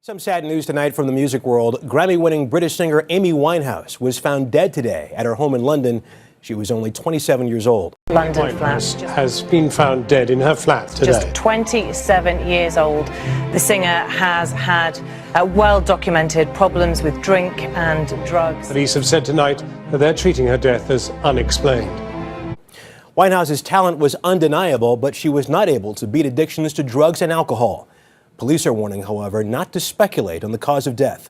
Some sad news tonight from the music world. Grammy-winning British singer Amy Winehouse was found dead today at her home in London. She was only 27 years old. London Winehouse has been found dead in her flat today. Just 27 years old. The singer has had well-documented problems with drink and drugs. Police have said tonight that they're treating her death as unexplained. Winehouse's talent was undeniable, but she was not able to beat addictions to drugs and alcohol. Police are warning, however, not to speculate on the cause of death.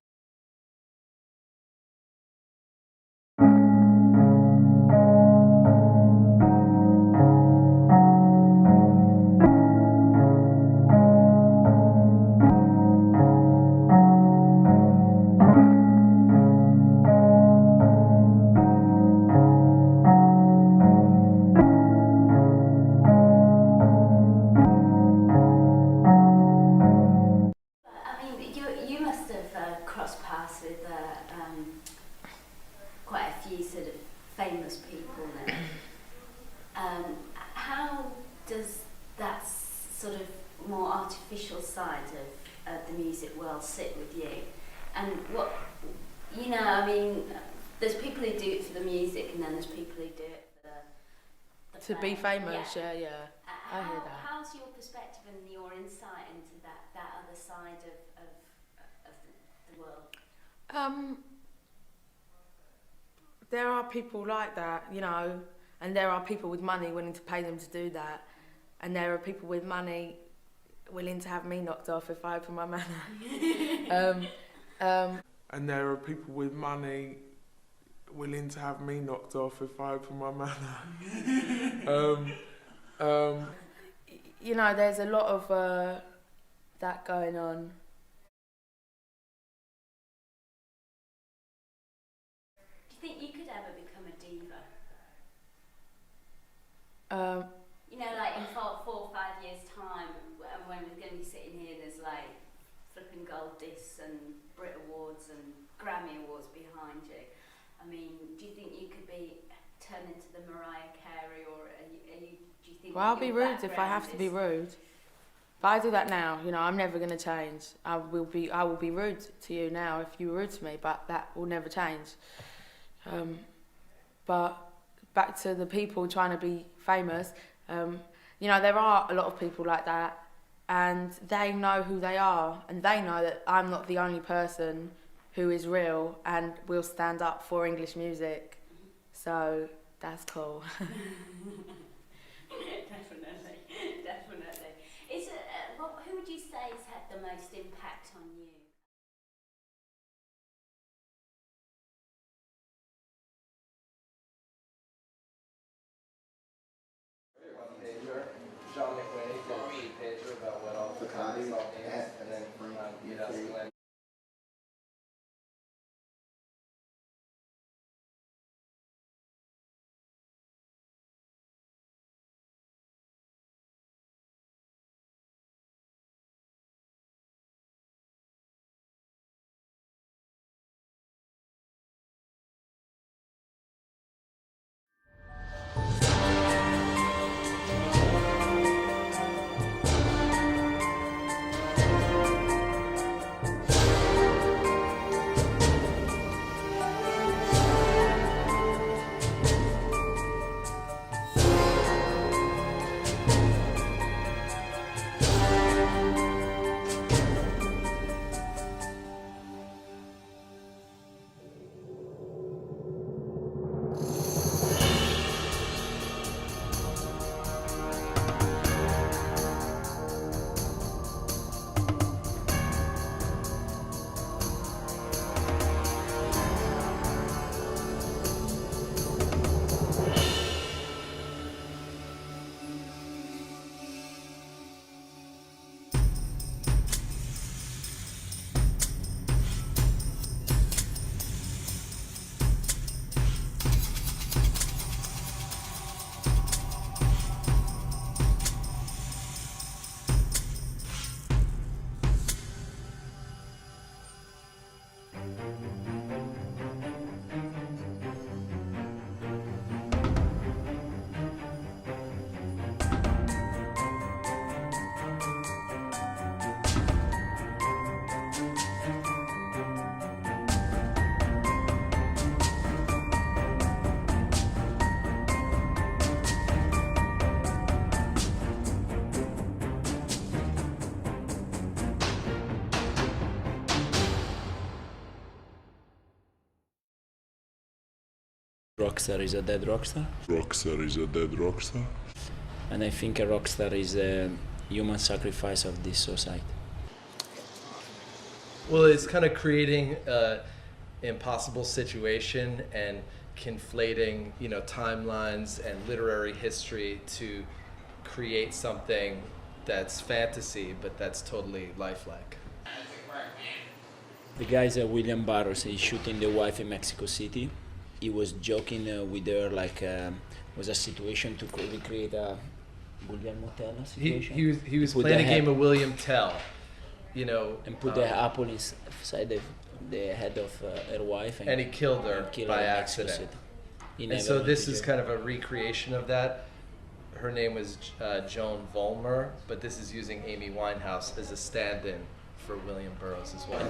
You must have crossed paths with quite a few sort of famous people then. How does that sort of more artificial side of the music world sit with you? And what, I mean, there's people who do it for the music and then there's people who do it for the to be famous, yeah. I hear that. How's your perspective and your insight into that other side of the world? There are people like that, and there are people with money willing to pay them to do that, and there are people with money willing to have me knocked off if I open my mouth. And there are people with money willing to have me knocked off if I open my mouth. There's a lot of that going on. Do you think you could ever become a diva? Like in 4 or 5 years' time, when we're going to be sitting here, there's like flipping gold discs and Brit Awards and Grammy Awards behind you. I mean, do you think you could be turned into the Mariah Carey, or do you think? Well, I'll be rude if I have to be rude. But I do that now. I'm never going to change. I will be rude to you now if you're rude to me, but that will never change. But back to the people trying to be famous, there are a lot of people like that, and they know who they are, and they know that I'm not the only person who is real and will stand up for English music. So that's cool. Definitely. Who would you say has had the most impact on you? Sean McWay did a pager about what all the comedy is, and then you'd ask Glenn. Rockstar is a dead rockstar. Rockstar is a dead rockstar. And I think a rockstar is a human sacrifice of this society. Well, it's kind of creating an impossible situation and conflating, you know, timelines and literary history to create something that's fantasy, but that's totally lifelike. The guy's William Barros. He's shooting the wife in Mexico City. He was joking with her like was a situation to recreate a Guillermo Tell situation. He was playing a game of William Tell, you know, and put the apple inside the head of her wife, and he killed her by accident. And so this is kind of a recreation of that. Her name was Joan Vollmer, but this is using Amy Winehouse as a stand-in for William Burroughs as well.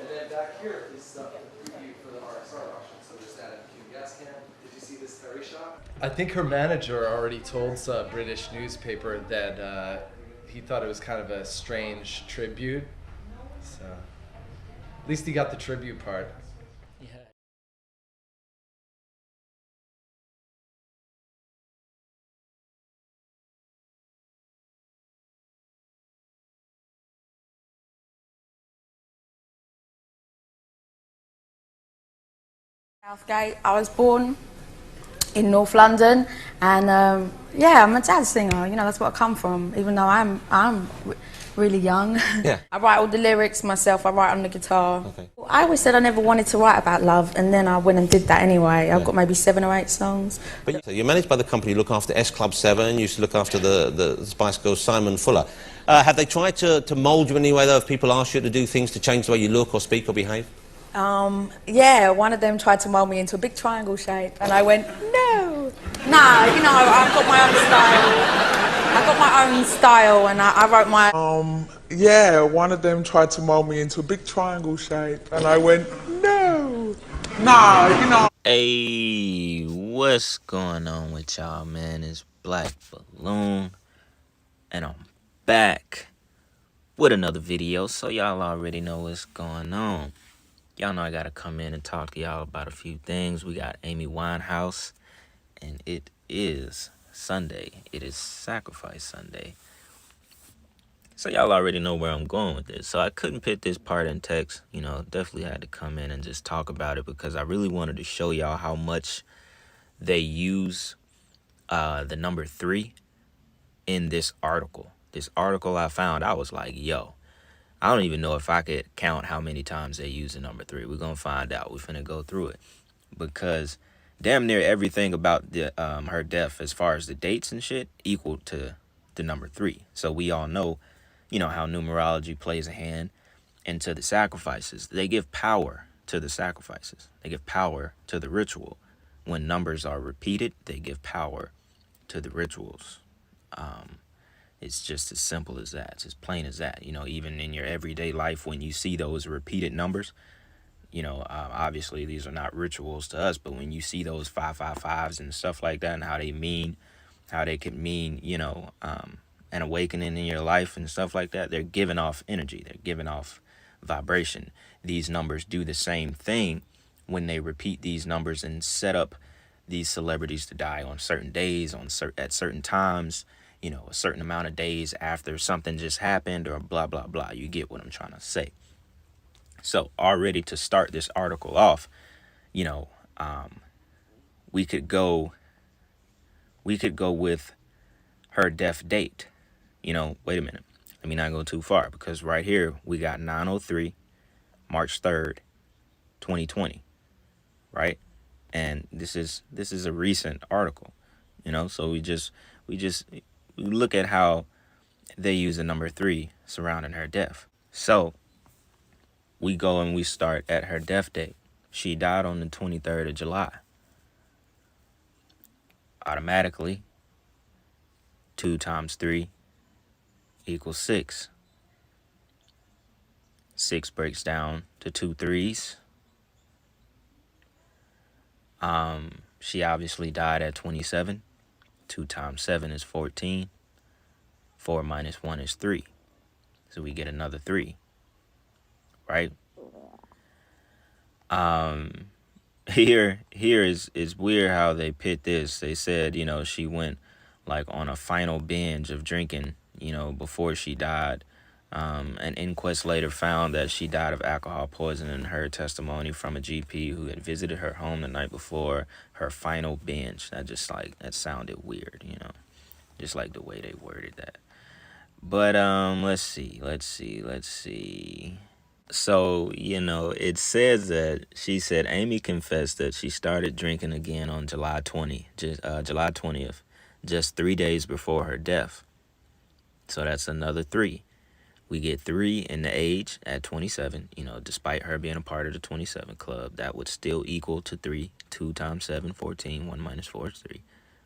And then back here is stuff to preview for the RXR auction. So there's that MQ gas can. Did you see this Terry shot? I think her manager already told a British newspaper that he thought it was kind of a strange tribute. So at least he got the tribute part. Southgate. I was born in North London, and yeah, I'm a jazz singer. You know, that's what I come from. Even though I'm really young. Yeah. I write all the lyrics myself. I write on the guitar. Okay. I always said I never wanted to write about love, and then I went and did that anyway. I've got maybe 7 or 8 songs. But so you're managed by the company. You look after S Club 7. You used to look after the Spice Girls, Simon Fuller. Have they tried to mould you in any way, though? If people ask you to do things to change the way you look or speak or behave? Yeah, one of them tried to mold me into a big triangle shape, and I went, no. Nah, you know, I've got my own style. I got my own style, and I wrote my... Yeah, one of them tried to mold me into a big triangle shape, and I went, no. Nah, you know... Hey, what's going on with y'all, man? It's Black Balloon, and I'm back with another video, so y'all already know what's going on. Y'all know I gotta come in and talk to y'all about a few things. We got Amy Winehouse, and it is Sunday. It is Sacrifice Sunday. So y'all already know where I'm going with this. So I couldn't put this part in text. You know, definitely had to come in and just talk about it because I really wanted to show y'all how much they use the number 3 in this article. This article I found, I was like, yo, I don't even know if I could count how many times they use the number 3. We're going to find out. We're finna go through it. Because damn near everything about the her death, as far as the dates and shit, equal to the number 3. So we all know, you know, how numerology plays a hand into the sacrifices. They give power to the sacrifices. They give power to the ritual. When numbers are repeated, they give power to the rituals. It's just as simple as that. It's as plain as that. You know, even in your everyday life, when you see those repeated numbers, you know, obviously these are not rituals to us, but when you see those 555s and stuff like that and how they can mean, you know, an awakening in your life and stuff like that, they're giving off energy. They're giving off vibration. These numbers do the same thing when they repeat these numbers and set up these celebrities to die on certain days, at certain times, you know, a certain amount of days after something just happened or blah, blah, blah. You get what I'm trying to say. So already to start this article off, you know, we could go with her death date. You know, wait a minute. Let me not go too far because right here we got 9/03, March 3rd, 2020, right? And this is a recent article, you know, so we look at how they use the number 3 surrounding her death. So we go and we start at her death date. She died on the 23rd of July. Automatically, 2 times 3 equals 6. 6 breaks down to 2 3s. She obviously died at 27. 2 times 7 is 14. 4 minus 1 is 3. So we get another 3. right? Here is weird how they pit this. They said, you know, she went like on a final binge of drinking, you know, before she died. An inquest later found that she died of alcohol poisoning. Her testimony from a GP who had visited her home the night before her final binge. That sounded weird, you know, just like the way they worded that. But let's see. So, you know, it says that she said Amy confessed that she started drinking again on July 20th, just 3 days before her death. So that's another 3. We get 3 in the age at 27. You know, despite her being a part of the 27 club, that would still equal to 3. 2 times 7, 14. 1 minus 4 is 3.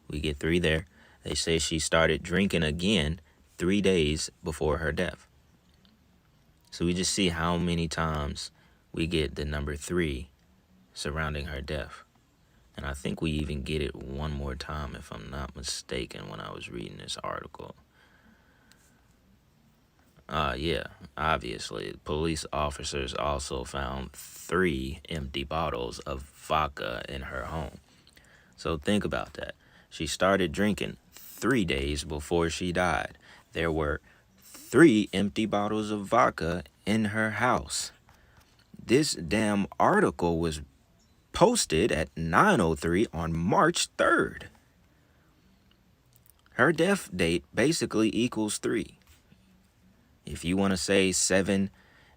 We get 3 there. They say she started drinking again 3 days before her death. So we just see how many times we get the number 3 surrounding her death. And I think we even get it one more time, if I'm not mistaken, when I was reading this article. Yeah, obviously. Police officers also found 3 empty bottles of vodka in her home. So think about that. She started drinking 3 days before she died. There were 3 empty bottles of vodka in her house. This damn article was posted at 9:03 on March 3rd. Her death date basically equals 3. If you want to say 7,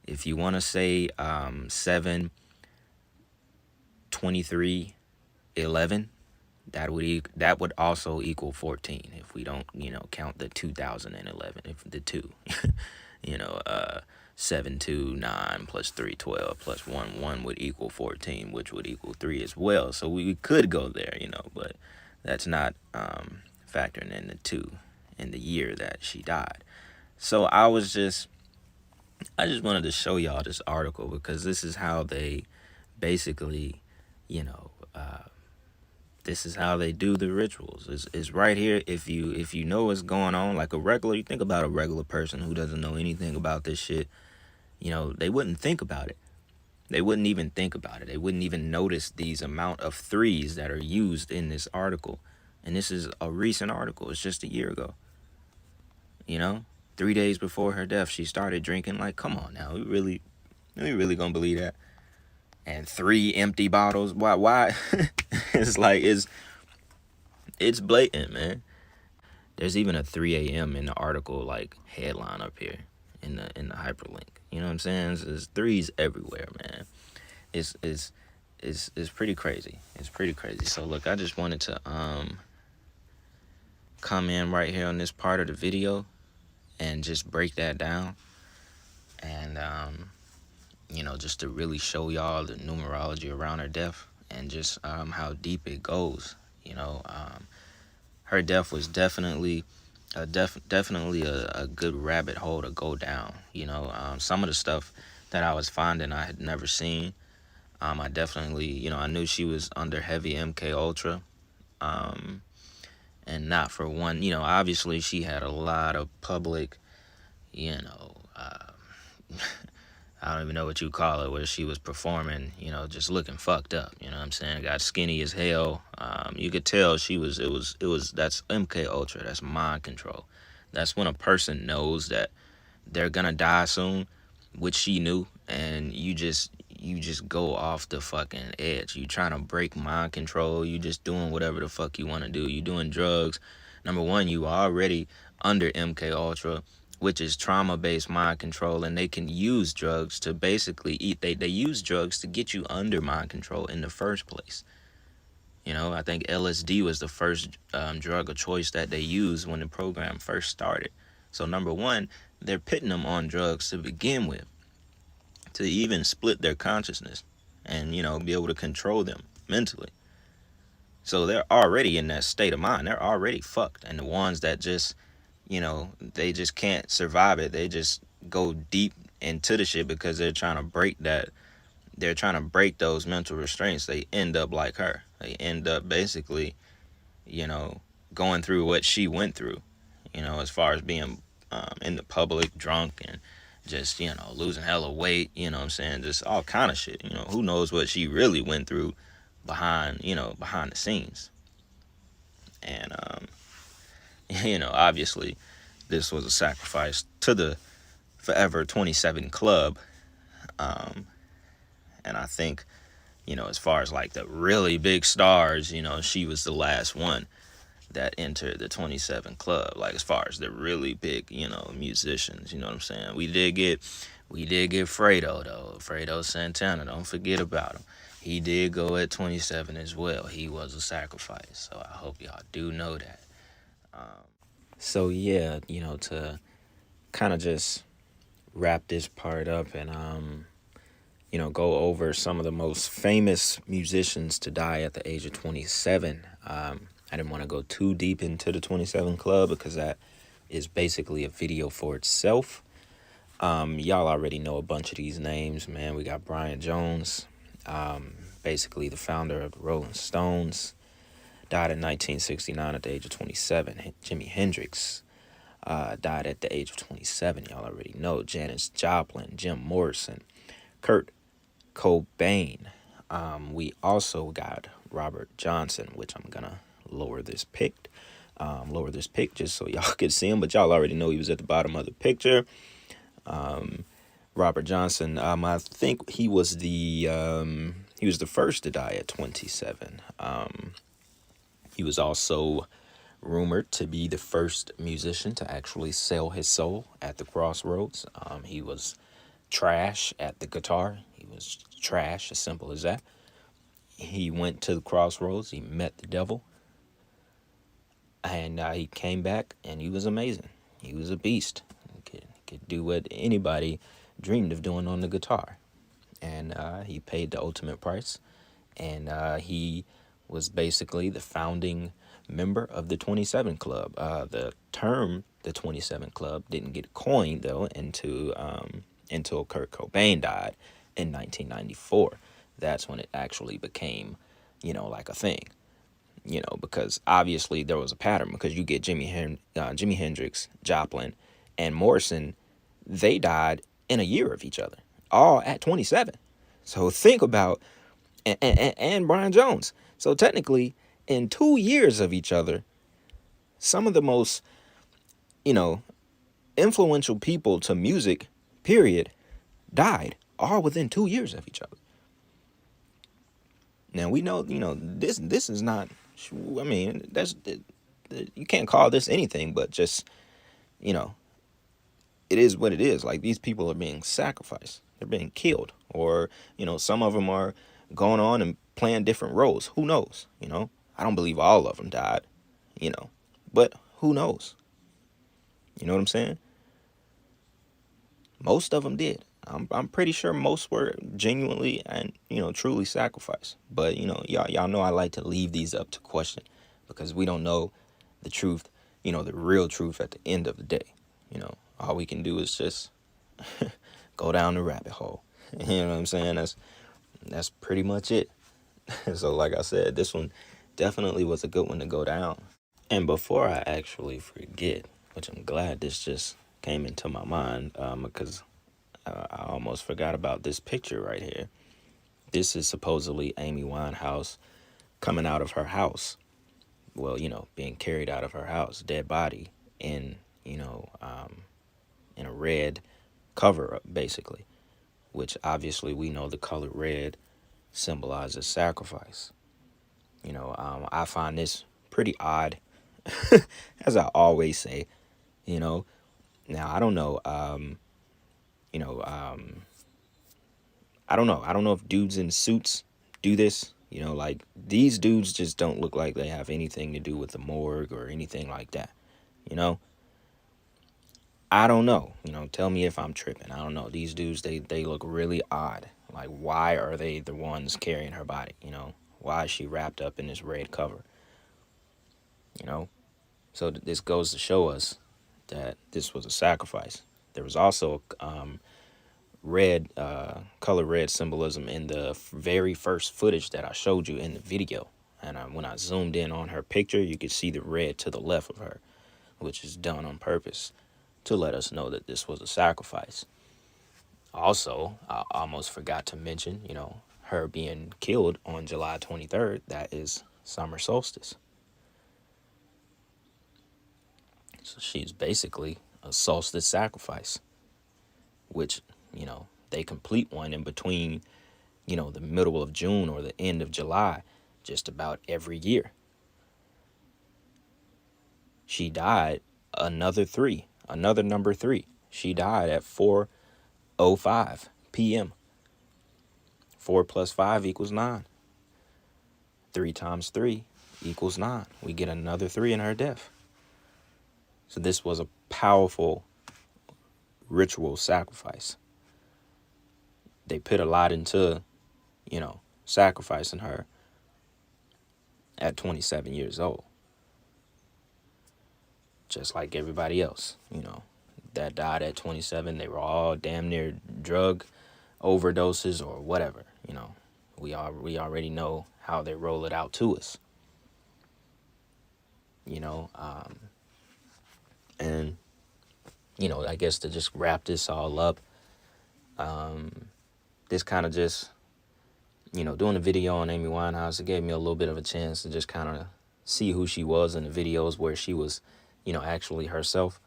if you want to say 7/23/11, that would also equal 14 if we don't, you know, count the 2011, if the 2. You know, 7, 2, 9 plus 3, 12 plus 1, 1 would equal 14, which would equal 3 as well. So we could go there, you know, but that's not factoring in the 2 in the year that she died. So I just wanted to show y'all this article because this is how they basically, you know, this is how they do the rituals. It's right here. If you know what's going on, like you think about a regular person who doesn't know anything about this shit, you know, they wouldn't think about it. They wouldn't even think about it. They wouldn't even notice these amount of 3s that are used in this article. And this is a recent article. It's just a year ago. You know, 3 days before her death, she started drinking. Like, come on now. We really gonna believe that? And 3 empty bottles. Why? It's like, it's blatant, man. There's even a 3 a.m. in the article, like, headline up here in the hyperlink. You know what I'm saying? There's 3s everywhere, man. It's pretty crazy. It's pretty crazy. So look, I just wanted to come in right here on this part of the video and just break that down. And you know, just to really show y'all the numerology around her death and just how deep it goes. You know, her death was definitely a good rabbit hole to go down. You know, some of the stuff that I was finding I had never seen. I definitely, you know, I knew she was under heavy MK Ultra, and not for one, you know, obviously she had a lot of public, you know, I don't even know what you call it, where she was performing, you know, just looking fucked up, you know what I'm saying? Got skinny as hell. You could tell that's MK Ultra, that's mind control. That's when a person knows that they're gonna die soon, which she knew, and you just go off the fucking edge. You trying to break mind control, you just doing whatever the fuck you want to do. You doing drugs. Number one, you already under MK Ultra, which is trauma-based mind control, and they can use drugs to basically they use drugs to get you under mind control in the first place. You know, I think LSD was the first drug of choice that they used when the program first started. So number one, they're putting them on drugs to begin with, to even split their consciousness and, you know, be able to control them mentally. So they're already in that state of mind. They're already fucked. And the ones that just, you know, they just can't survive it. They just go deep into the shit because they're trying to break that. They're trying to break those mental restraints. They end up like her. They end up basically, you know, going through what she went through, you know, as far as being in the public, drunk, just, you know, losing hella weight, you know what I'm saying? Just all kind of shit, you know. Who knows what she really went through behind, you know, behind the scenes. And, you know, obviously this was a sacrifice to the Forever 27 Club. And I think, you know, as far as like the really big stars, you know, she was the last one that entered the 27 Club. Like as far as the really big, you know, musicians, you know what I'm saying? We did get Fredo though, Fredo Santana. Don't forget about him. He did go at 27 as well. He was a sacrifice. So I hope y'all do know that. So yeah, you know, to kind of just wrap this part up and you know, go over some of the most famous musicians to die at the age of 27. I didn't want to go too deep into the 27 Club because that is basically a video for itself. Y'all already know a bunch of these names, man. We got Brian Jones, basically the founder of the Rolling Stones, died in 1969 at the age of 27. Jimi Hendrix died at the age of 27. Y'all already know. Janis Joplin, Jim Morrison, Kurt Cobain. We also got Robert Johnson, which I'm gonna lower this pic just so y'all can see him, but y'all already know he was at the bottom of the picture. Robert Johnson, I think he was the first to die at 27. He was also rumored to be the first musician to actually sell his soul at the crossroads. He was trash at the guitar. He was trash, as simple as that. He went to the crossroads. He met the devil. And he came back, and he was amazing. He was a beast. He could do what anybody dreamed of doing on the guitar. And he paid the ultimate price. And he was basically the founding member of the 27 Club. The term, the 27 Club, didn't get coined, though, until Kurt Cobain died in 1994. That's when it actually became, you know, like a thing. You know, because obviously there was a pattern, because you get Jimi Hendrix, Joplin, and Morrison. They died in a year of each other, all at 27. So think about, and Brian Jones. So technically, in 2 years of each other, some of the most, you know, influential people to music, period, died all within 2 years of each other. Now we know, you know, this is not, I mean, you can't call this anything but just, you know, it is what it is. Like, these people are being sacrificed. They're being killed. Or, you know, some of them are going on and playing different roles. Who knows? You know, I don't believe all of them died, you know, but who knows? You know what I'm saying? Most of them did. I'm pretty sure most were genuinely and, you know, truly sacrificed. But, you know, y'all know I like to leave these up to question, because we don't know the truth, you know, the real truth at the end of the day. You know, all we can do is just go down the rabbit hole. You know what I'm saying? That's pretty much it. So like I said, this one definitely was a good one to go down. And before I actually forget, which I'm glad this just came into my mind, because I almost forgot about this picture right here. This is supposedly Amy Winehouse coming out of her house. Well, you know, being carried out of her house, dead body in, you know, in a red cover-up, basically, which obviously we know the color red symbolizes sacrifice. You know, I find this pretty odd, as I always say, you know. Now, I don't know, you know, I don't know. I don't know if dudes in suits do this. You know, like, these dudes just don't look like they have anything to do with the morgue or anything like that. You know? I don't know. You know, tell me if I'm tripping. I don't know. These dudes, they look really odd. Like, why are they the ones carrying her body? You know? Why is she wrapped up in this red cover? You know? So this goes to show us that this was a sacrifice. There was also red, color red symbolism in the very first footage that I showed you in the video. And when I zoomed in on her picture, you could see the red to the left of her, which is done on purpose to let us know that this was a sacrifice. Also, I almost forgot to mention, you know, her being killed on July 23rd. That is summer solstice. So she's basically a solstice sacrifice, which, you know, they complete one in between, you know, the middle of June or the end of July, just about every year. She died another number 3. She died at 4:05 p.m. 4 plus 5 equals 9. 3 times 3 equals 9. We get another 3 in her death. So this was a powerful ritual sacrifice. They put a lot into, you know, sacrificing her at 27 years old. Just like everybody else, you know, that died at 27. They were all damn near drug overdoses or whatever, you know. We already know how they roll it out to us. You know, and, you know, I guess to just wrap this all up, this kind of just, you know, doing a video on Amy Winehouse, it gave me a little bit of a chance to just kind of see who she was in the videos where she was, you know, actually herself.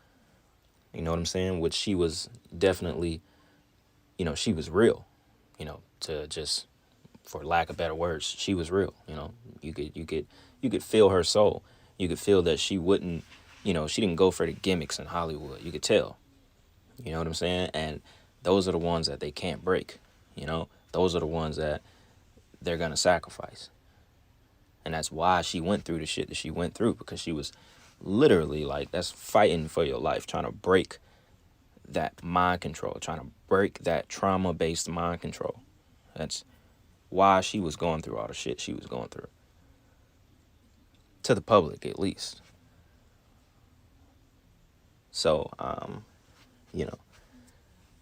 You know what I'm saying? Which she was definitely, you know, she was real, you know, to just, for lack of better words, she was real. You know, you could feel her soul. You could feel that she wouldn't, you know, she didn't go for the gimmicks in Hollywood. You could tell. You know what I'm saying? And those are the ones that they can't break. You know, those are the ones that they're going to sacrifice. And that's why she went through the shit that she went through, because she was literally like, that's fighting for your life, trying to break that mind control, trying to break that trauma-based mind control. That's why she was going through all the shit she was going through. To the public, at least. So, you know,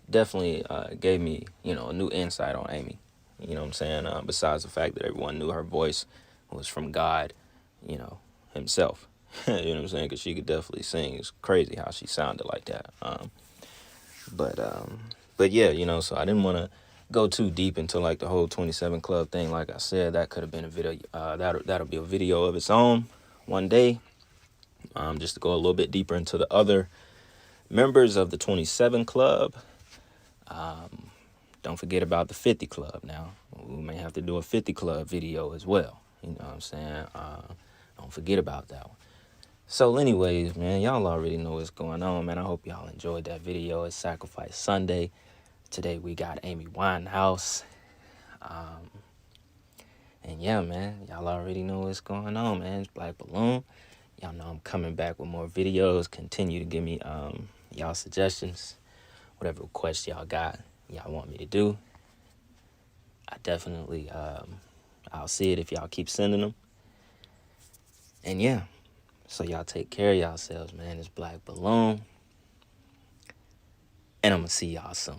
definitely gave me, you know, a new insight on Amy. You know what I'm saying? Besides the fact that everyone knew her voice was from God, you know, himself. You know what I'm saying? Because she could definitely sing. It's crazy how she sounded like that. But yeah, you know, so I didn't want to go too deep into like the whole 27 Club thing. Like I said, that could have been a video. That'll be a video of its own one day. Just to go a little bit deeper into the other members of the 27 Club. Don't forget about the 50 Club now. We may have to do a 50 Club video as well. You know what I'm saying? Don't forget about that one. So anyways, man, y'all already know what's going on, man. I hope y'all enjoyed that video. It's Sacrifice Sunday. Today we got Amy Winehouse. And yeah, man, y'all already know what's going on, man. It's Black Balloon. Y'all know I'm coming back with more videos. Continue to give me y'all suggestions. Whatever requests y'all got, y'all want me to do. I definitely, I'll see it if y'all keep sending them. And yeah, so y'all take care of yourselves, man. It's Black Balloon. And I'm going to see y'all soon.